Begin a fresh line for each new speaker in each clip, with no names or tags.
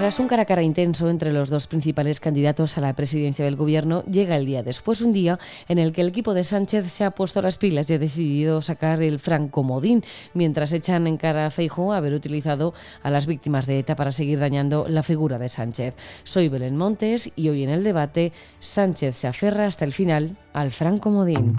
Tras un cara a cara intenso entre los dos principales candidatos a la presidencia del gobierno, llega el día después, un día en el que el equipo de Sánchez se ha puesto las pilas y ha decidido sacar el francomodín, mientras echan en cara a Feijóo haber utilizado a las víctimas de ETA para seguir dañando la figura de Sánchez. Soy Belén Montes y hoy en el debate, Sánchez se aferra hasta el final al francomodín.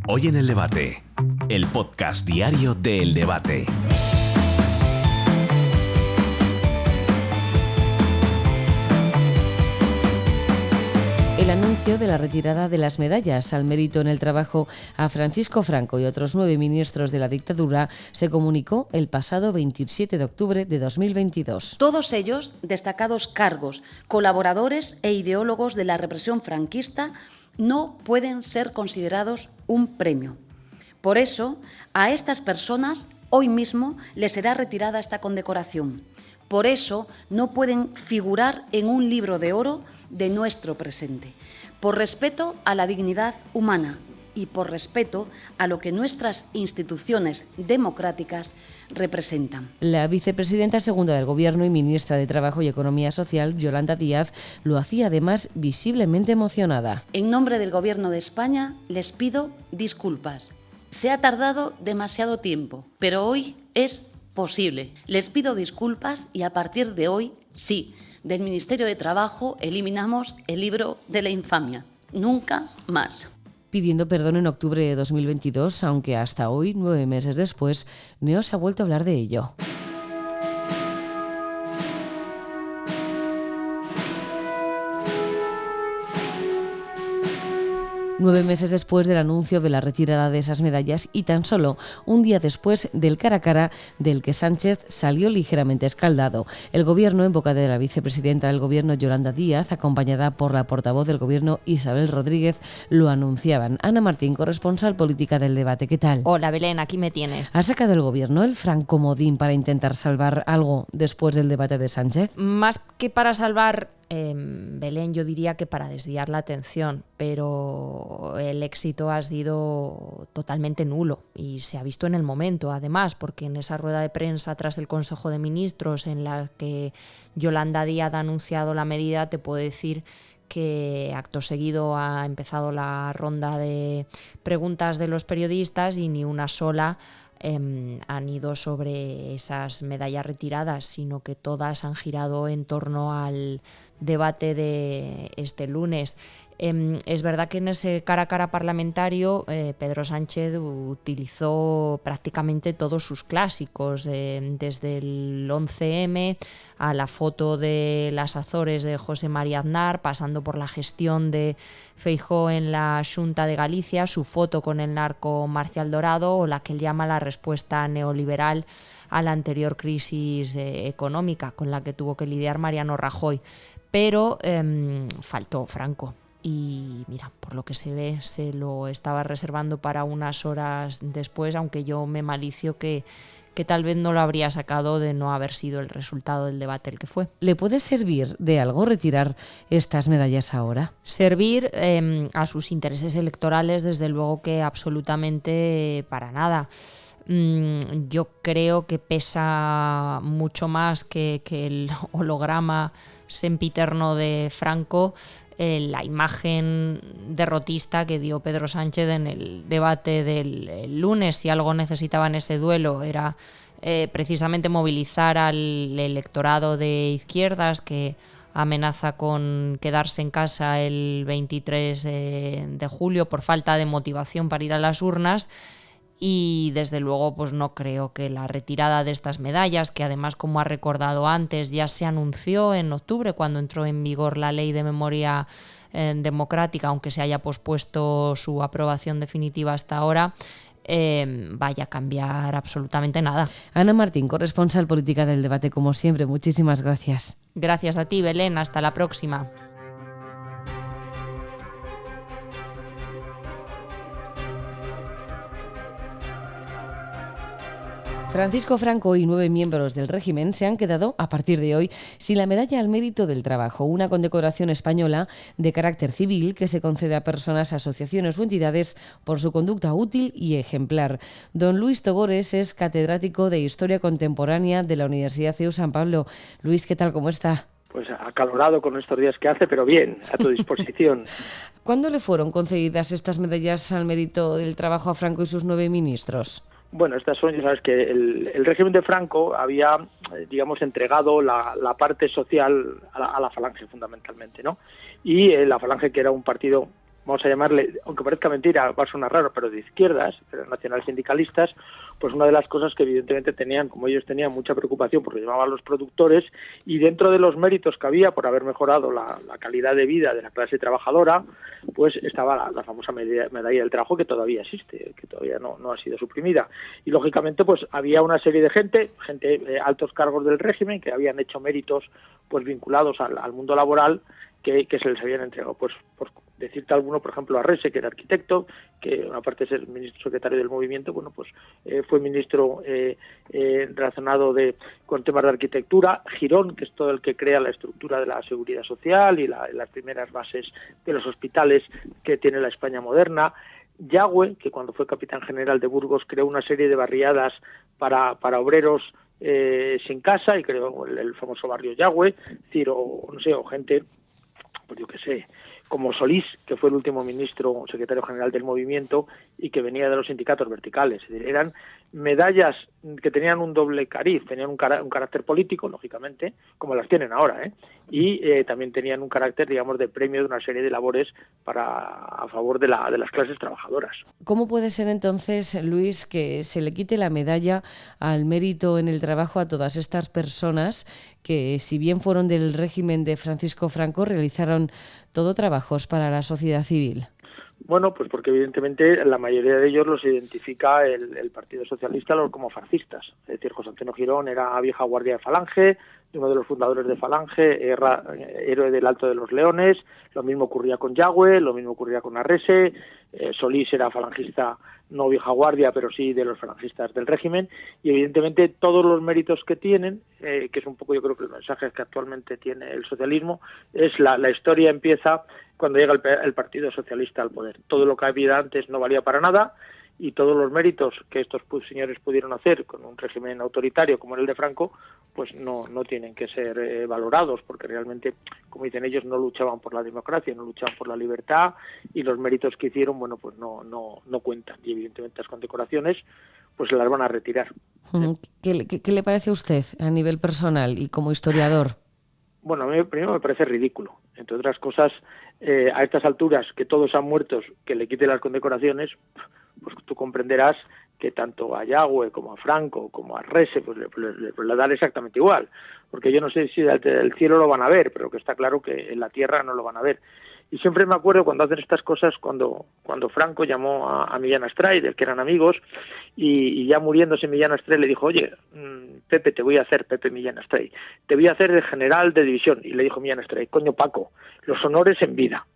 Hoy en el debate, el podcast diario de El Debate.
El anuncio de la retirada de las medallas al mérito en el trabajo a Francisco Franco y otros 9 ministros de la dictadura se comunicó el pasado 27 de octubre de 2022.
Todos ellos destacados cargos, colaboradores e ideólogos de la represión franquista, no pueden ser considerados un premio. Por eso, a estas personas hoy mismo les será retirada esta condecoración. Por eso no pueden figurar en un libro de oro de nuestro presente. Por respeto a la dignidad humana y por respeto a lo que nuestras instituciones democráticas representan.
La vicepresidenta segunda del Gobierno y ministra de Trabajo y Economía Social, Yolanda Díaz, lo hacía además visiblemente emocionada.
En nombre del Gobierno de España les pido disculpas. Se ha tardado demasiado tiempo, pero hoy es posible. Les pido disculpas y a partir de hoy, sí, del Ministerio de Trabajo eliminamos el libro de la infamia. Nunca más.
Pidiendo perdón en octubre de 2022, aunque hasta hoy, 9 meses después, no se ha vuelto a hablar de ello. 9 meses después del anuncio de la retirada de esas medallas y tan solo un día después del cara a cara del que Sánchez salió ligeramente escaldado. El Gobierno, en boca de la vicepresidenta del Gobierno, Yolanda Díaz, acompañada por la portavoz del Gobierno, Isabel Rodríguez, lo anunciaban. Ana Martín, corresponsal política del Debate. ¿Qué tal?
Hola, Belén, aquí me tienes.
¿Ha sacado el Gobierno el francomodín para intentar salvar algo después del debate de Sánchez?
Más que para salvar, Belén, yo diría que para desviar la atención, pero el éxito ha sido totalmente nulo y se ha visto en el momento, además, porque en esa rueda de prensa tras el Consejo de Ministros en la que Yolanda Díaz ha anunciado la medida, te puedo decir que acto seguido ha empezado la ronda de preguntas de los periodistas y ni una sola han ido sobre esas medallas retiradas, sino que todas han girado en torno al debate de este lunes. Es verdad que en ese cara a cara parlamentario Pedro Sánchez utilizó prácticamente todos sus clásicos, desde el 11M a la foto de las Azores de José María Aznar, pasando por la gestión de Feijóo en la Xunta de Galicia, su foto con el narco Marcial Dorado o la que él llama la respuesta neoliberal a la anterior crisis económica con la que tuvo que lidiar Mariano Rajoy. Pero faltó Franco. Y mira, por lo que se ve, se lo estaba reservando para unas horas después, aunque yo me malicio que tal vez no lo habría sacado de no haber sido el resultado del debate el que fue.
¿Le puede servir de algo retirar estas medallas ahora?
Servir a sus intereses electorales, desde luego que absolutamente para nada. Yo creo que pesa mucho más que el holograma sempiterno de Franco, la imagen derrotista que dio Pedro Sánchez en el debate del lunes. Si algo necesitaba en ese duelo era precisamente movilizar al electorado de izquierdas que amenaza con quedarse en casa el 23 de julio por falta de motivación para ir a las urnas. Y desde luego pues no creo que la retirada de estas medallas, que además, como ha recordado antes, ya se anunció en octubre cuando entró en vigor la ley de memoria democrática, aunque se haya pospuesto su aprobación definitiva hasta ahora, vaya a cambiar absolutamente nada.
Ana Martín, corresponsal política del Debate, como siempre, muchísimas gracias.
Gracias a ti, Belén, hasta la próxima.
Francisco Franco y 9 miembros del régimen se han quedado, a partir de hoy, sin la Medalla al Mérito del Trabajo, una condecoración española de carácter civil que se concede a personas, asociaciones o entidades por su conducta útil y ejemplar. Don Luis Togores es catedrático de Historia Contemporánea de la Universidad CEU San Pablo. Luis, ¿qué tal? ¿Cómo está?
Pues acalorado con estos días que hace, pero bien, a tu disposición.
¿Cuándo le fueron concedidas estas medallas al Mérito del Trabajo a Franco y sus 9 ministros?
Bueno, estas son, ya sabes que el régimen de Franco había, digamos, entregado la parte social a la Falange, fundamentalmente, ¿no? Y la Falange, que era un partido, vamos a llamarle, aunque parezca mentira, va a sonar raro, pero de izquierdas, pero nacional sindicalistas, pues una de las cosas que evidentemente tenían, como ellos tenían mucha preocupación porque llamaban los productores, y dentro de los méritos que había por haber mejorado la calidad de vida de la clase trabajadora, pues estaba la famosa medalla del trabajo, que todavía existe, que todavía no ha sido suprimida. Y lógicamente pues había una serie de gente, altos cargos del régimen, que habían hecho méritos pues vinculados al mundo laboral, que se les habían entregado. Pues por decirte alguno, por ejemplo, Arrese, que era arquitecto, que aparte de ser ministro secretario del movimiento, bueno, pues fue ministro relacionado con temas de arquitectura. Girón, que es todo el que crea la estructura de la seguridad social y las primeras bases de los hospitales que tiene la España moderna. Yagüe, que cuando fue capitán general de Burgos creó una serie de barriadas para obreros sin casa, y creó el famoso barrio Yagüe, es decir, o gente, pues yo qué sé, como Solís, que fue el último ministro secretario general del movimiento y que venía de los sindicatos verticales. Es decir, eran medallas que tenían un doble cariz, tenían un carácter político, lógicamente, como las tienen ahora, y también tenían un carácter, digamos, de premio de una serie de labores a favor de las clases trabajadoras.
¿Cómo puede ser entonces, Luis, que se le quite la medalla al mérito en el trabajo a todas estas personas que, si bien fueron del régimen de Francisco Franco, realizaron todo trabajos para la sociedad civil?
Bueno, pues porque evidentemente la mayoría de ellos los identifica el Partido Socialista como fascistas. Es decir, José Antonio Girón era vieja guardia de Falange, uno de los fundadores de Falange, era héroe del Alto de los Leones. Lo mismo ocurría con Yagüe, lo mismo ocurría con Arrese. Solís era falangista, no vieja guardia, pero sí de los falangistas del régimen. Y evidentemente todos los méritos que tienen, que es un poco, yo creo que el mensaje que actualmente tiene el socialismo, es la historia empieza cuando llega el Partido Socialista al poder. Todo lo que había antes no valía para nada, y todos los méritos que estos señores pudieron hacer con un régimen autoritario como el de Franco, pues no tienen que ser valorados, porque realmente, como dicen ellos, no luchaban por la democracia, no luchaban por la libertad, y los méritos que hicieron, bueno, pues no cuentan. Y evidentemente las condecoraciones pues se las van a retirar.
¿Qué le parece a usted a nivel personal y como historiador?
Bueno, a mí primero me parece ridículo, entre otras cosas, a estas alturas, que todos han muerto, que le quite las condecoraciones. Pues tú comprenderás que tanto a Yagüe como a Franco como a Arrese pues le dan exactamente igual, porque yo no sé si del cielo lo van a ver, pero que está claro que en la tierra no lo van a ver. Y siempre me acuerdo cuando hacen estas cosas, cuando Franco llamó a Millán Astray, del que eran amigos, y ya muriéndose Millán Astray le dijo: oye, Pepe Millán Astray, te voy a hacer de general de división. Y le dijo Millán Astray: coño Paco, los honores en vida.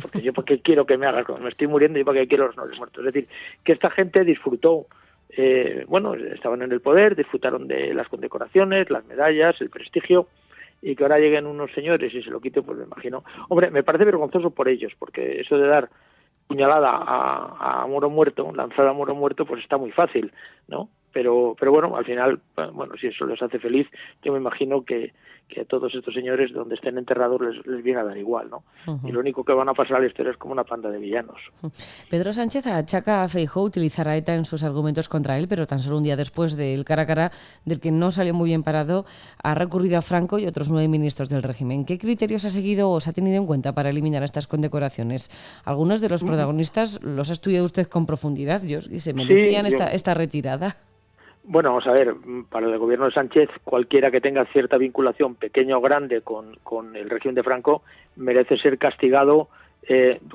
Porque yo, ¿por qué quiero que me hagas? Cuando me estoy muriendo, yo, ¿para qué quiero los honores muertos? Es decir, que esta gente disfrutó, estaban en el poder, disfrutaron de las condecoraciones, las medallas, el prestigio, y que ahora lleguen unos señores y se lo quiten, pues me imagino. Hombre, me parece vergonzoso por ellos, porque eso de dar puñalada a moro muerto, lanzada a moro muerto, pues está muy fácil, ¿no? Pero bueno, al final, bueno, si eso les hace feliz, yo me imagino que a todos estos señores, donde estén enterrados, les viene a dar igual, ¿no? Y lo único que van a pasar a la historia es como una panda de villanos.
Pedro Sánchez achaca a Feijóo utilizar a ETA en sus argumentos contra él, pero tan solo un día después del cara a cara, del que no salió muy bien parado, ha recurrido a Franco y otros 9 ministros del régimen. ¿Qué criterios ha seguido o se ha tenido en cuenta para eliminar estas condecoraciones? Algunos de los protagonistas los ha estudiado usted con profundidad, y se merecían esta retirada.
Bueno, vamos a ver, para el gobierno de Sánchez, cualquiera que tenga cierta vinculación, pequeña o grande, con el régimen de Franco, merece ser castigado,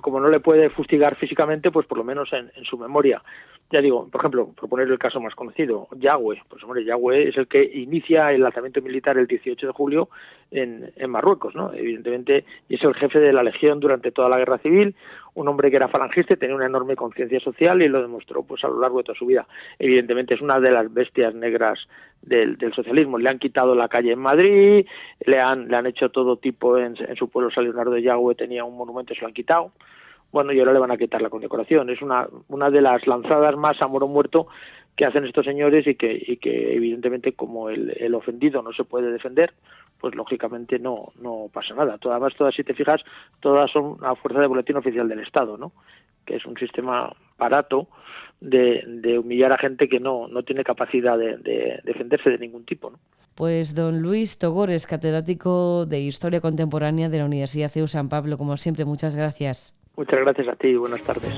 como no le puede fustigar físicamente, pues por lo menos en su memoria. Ya digo, por ejemplo, proponer el caso más conocido, Yagüe. Pues hombre, Yagüe es el que inicia el lanzamiento militar el 18 de julio en Marruecos, ¿no? Evidentemente, y es el jefe de la legión durante toda la guerra civil, un hombre que era falangista y tenía una enorme conciencia social, y lo demostró pues a lo largo de toda su vida. Evidentemente es una de las bestias negras del socialismo. Le han quitado la calle en Madrid, le han hecho todo tipo en su pueblo. San Leonardo de Yagüe tenía un monumento, se lo han quitado. Bueno, y ahora le van a quitar la condecoración. Es una de las lanzadas más a moro muerto que hacen estos señores, y que evidentemente, como el ofendido no se puede defender, pues lógicamente no pasa nada. Además, todas, si te fijas, todas son a fuerza de boletín oficial del Estado, ¿no? Que es un sistema barato de humillar a gente que no tiene capacidad de defenderse de ningún tipo, ¿no?
Pues don Luis Togores, catedrático de Historia Contemporánea de la Universidad CEU San Pablo, como siempre, muchas gracias.
Muchas gracias a ti y buenas tardes.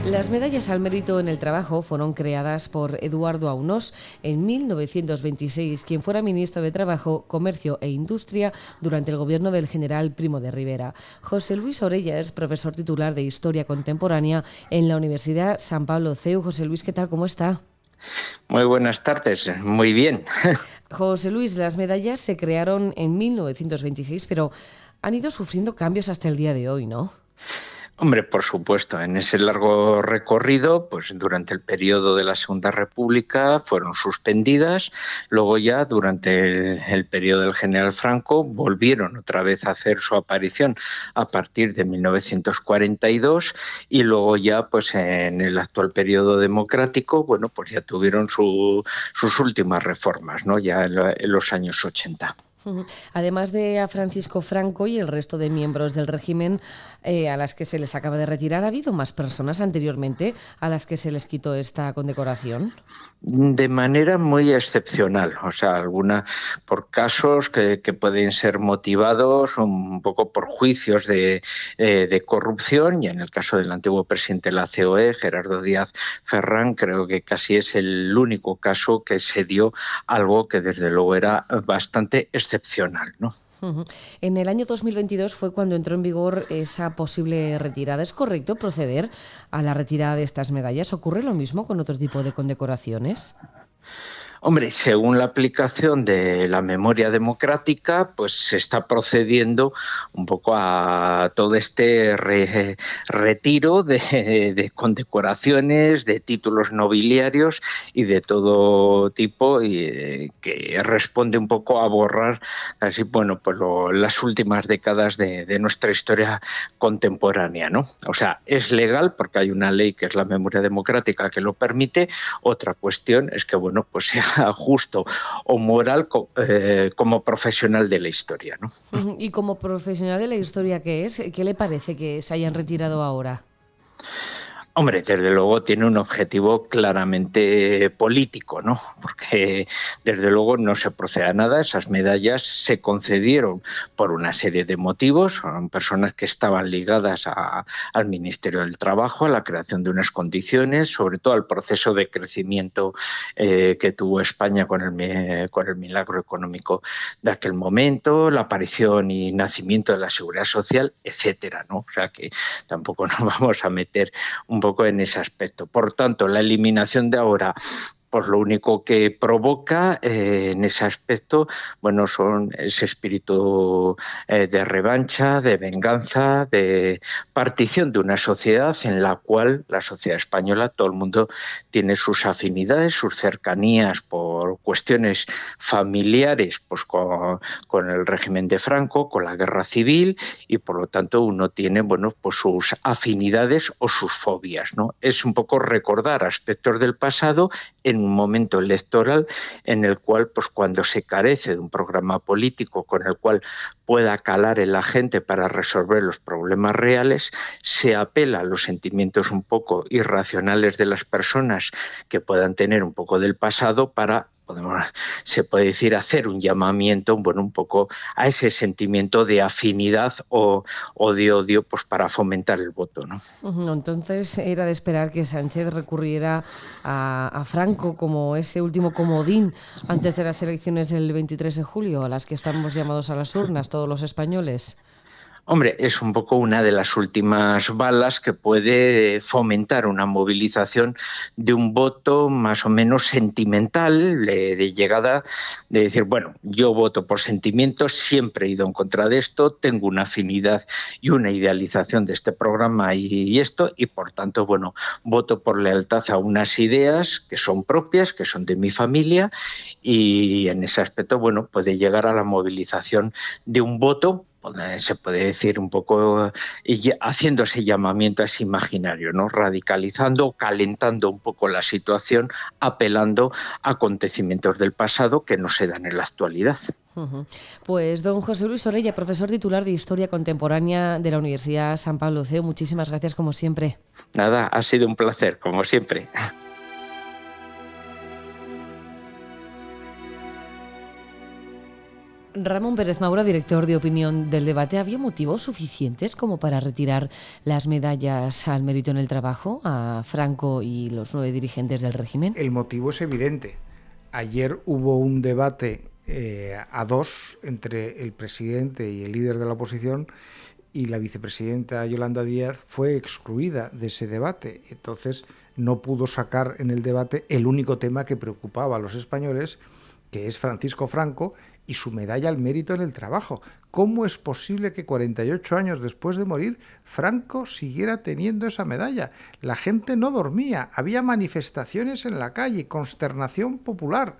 Las medallas al mérito en el trabajo fueron creadas por Eduardo Aunós en 1926, quien fuera ministro de Trabajo, Comercio e Industria durante el gobierno del general Primo de Rivera. José Luis Orella es profesor titular de Historia Contemporánea en la Universidad San Pablo CEU. José Luis, ¿qué tal? ¿Cómo está?
Muy buenas tardes, muy bien.
José Luis, las medallas se crearon en 1926, pero han ido sufriendo cambios hasta el día de hoy, ¿no?
Hombre, por supuesto, en ese largo recorrido, pues durante el periodo de la Segunda República fueron suspendidas, luego ya durante el periodo del general Franco volvieron otra vez a hacer su aparición a partir de 1942, y luego ya pues en el actual periodo democrático, bueno, pues ya tuvieron sus últimas reformas, ¿no? Ya en los años 80.
Además de a Francisco Franco y el resto de miembros del régimen a las que se les acaba de retirar, ¿ha habido más personas anteriormente a las que se les quitó esta condecoración?
De manera muy excepcional, o sea, alguna por casos que pueden ser motivados un poco por juicios de corrupción, y en el caso del antiguo presidente de la COE, Gerardo Díaz Ferrán, creo que casi es el único caso que se dio algo que desde luego era bastante excepcional, ¿no?
En el año 2022 fue cuando entró en vigor esa posible retirada. ¿Es correcto proceder a la retirada de estas medallas? ¿Ocurre lo mismo con otro tipo de condecoraciones?
Hombre, según la aplicación de la memoria democrática, pues se está procediendo un poco a todo este retiro de condecoraciones, de títulos nobiliarios y de todo tipo, y que responde un poco a borrar así, bueno, pues las últimas décadas de nuestra historia contemporánea, ¿no? O sea, es legal porque hay una ley que es la memoria democrática que lo permite. Otra cuestión es que, bueno, pues sea justo o moral como profesional de la historia, ¿no?
Y como profesional de la historia que es, ¿qué le parece que se hayan retirado ahora?
Hombre, desde luego tiene un objetivo claramente político, ¿no? Porque desde luego no se procede a nada. Esas medallas se concedieron por una serie de motivos. Son personas que estaban ligadas al Ministerio del Trabajo, a la creación de unas condiciones, sobre todo al proceso de crecimiento que tuvo España con el milagro económico de aquel momento, la aparición y nacimiento de la Seguridad Social, etcétera, ¿no? O sea que tampoco nos vamos a meter un poco en ese aspecto. Por tanto, la eliminación de ahora, pues lo único que provoca en ese aspecto, bueno, son ese espíritu de revancha, de venganza, de partición de una sociedad en la cual la sociedad española, todo el mundo tiene sus afinidades, sus cercanías por cuestiones familiares, pues con el régimen de Franco, con la guerra civil, y por lo tanto uno tiene, bueno, pues sus afinidades o sus fobias, ¿no? Es un poco recordar aspectos del pasado en un momento electoral en el cual, pues cuando se carece de un programa político con el cual pueda calar en la gente para resolver los problemas reales, se apela a los sentimientos un poco irracionales de las personas que puedan tener un poco del pasado para, se puede decir, hacer un llamamiento, bueno, un poco a ese sentimiento de afinidad o de odio, pues para fomentar el voto, ¿no?
Entonces era de esperar que Sánchez recurriera a Franco como ese último comodín antes de las elecciones del 23 de julio, a las que estamos llamados a las urnas todos los españoles.
Hombre, es un poco una de las últimas balas que puede fomentar una movilización de un voto más o menos sentimental, de llegada, de decir, bueno, yo voto por sentimientos, siempre he ido en contra de esto, tengo una afinidad y una idealización de este programa y esto, y por tanto, bueno, voto por lealtad a unas ideas que son propias, que son de mi familia, y en ese aspecto, bueno, puede llegar a la movilización de un voto, se puede decir un poco, haciendo ese llamamiento a ese imaginario, ¿no? Radicalizando, calentando un poco la situación, apelando a acontecimientos del pasado que no se dan en la actualidad.
Pues don José Luis Orella, profesor titular de Historia Contemporánea de la Universidad San Pablo CEU, muchísimas gracias como siempre.
Nada, ha sido un placer, como siempre.
Ramón Pérez Maura, director de Opinión del Debate, ¿había motivos suficientes como para retirar las medallas al mérito en el trabajo a Franco y los 9 dirigentes del régimen?
El motivo es evidente. Ayer hubo un debate a dos entre el presidente y el líder de la oposición, y la vicepresidenta Yolanda Díaz fue excluida de ese debate. Entonces no pudo sacar en el debate el único tema que preocupaba a los españoles, que es Francisco Franco y su medalla al mérito en el trabajo. ¿Cómo es posible que 48 años después de morir Franco siguiera teniendo esa medalla? La gente no dormía, había manifestaciones en la calle, consternación popular.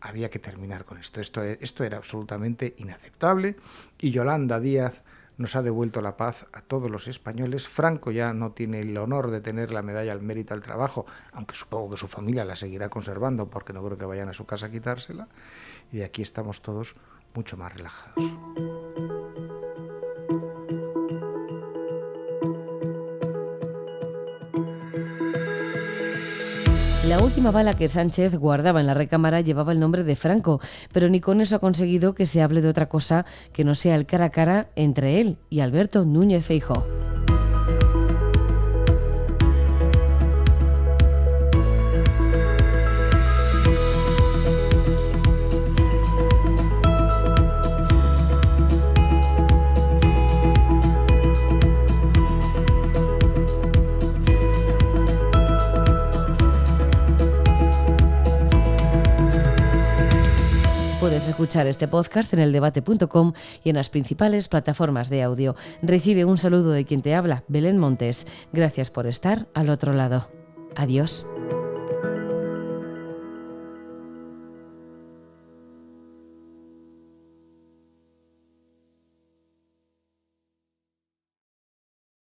Había que terminar con esto. Esto era absolutamente inaceptable, y Yolanda Díaz nos ha devuelto la paz a todos los españoles. Franco ya no tiene el honor de tener la medalla al mérito al trabajo, aunque supongo que su familia la seguirá conservando, porque no creo que vayan a su casa a quitársela, y de aquí estamos todos mucho más relajados.
La última bala que Sánchez guardaba en la recámara llevaba el nombre de Franco, pero ni con eso ha conseguido que se hable de otra cosa que no sea el cara a cara entre él y Alberto Núñez Feijóo. Puedes escuchar este podcast en eldebate.com y en las principales plataformas de audio. Recibe un saludo de quien te habla, Belén Montes. Gracias por estar al otro lado. Adiós.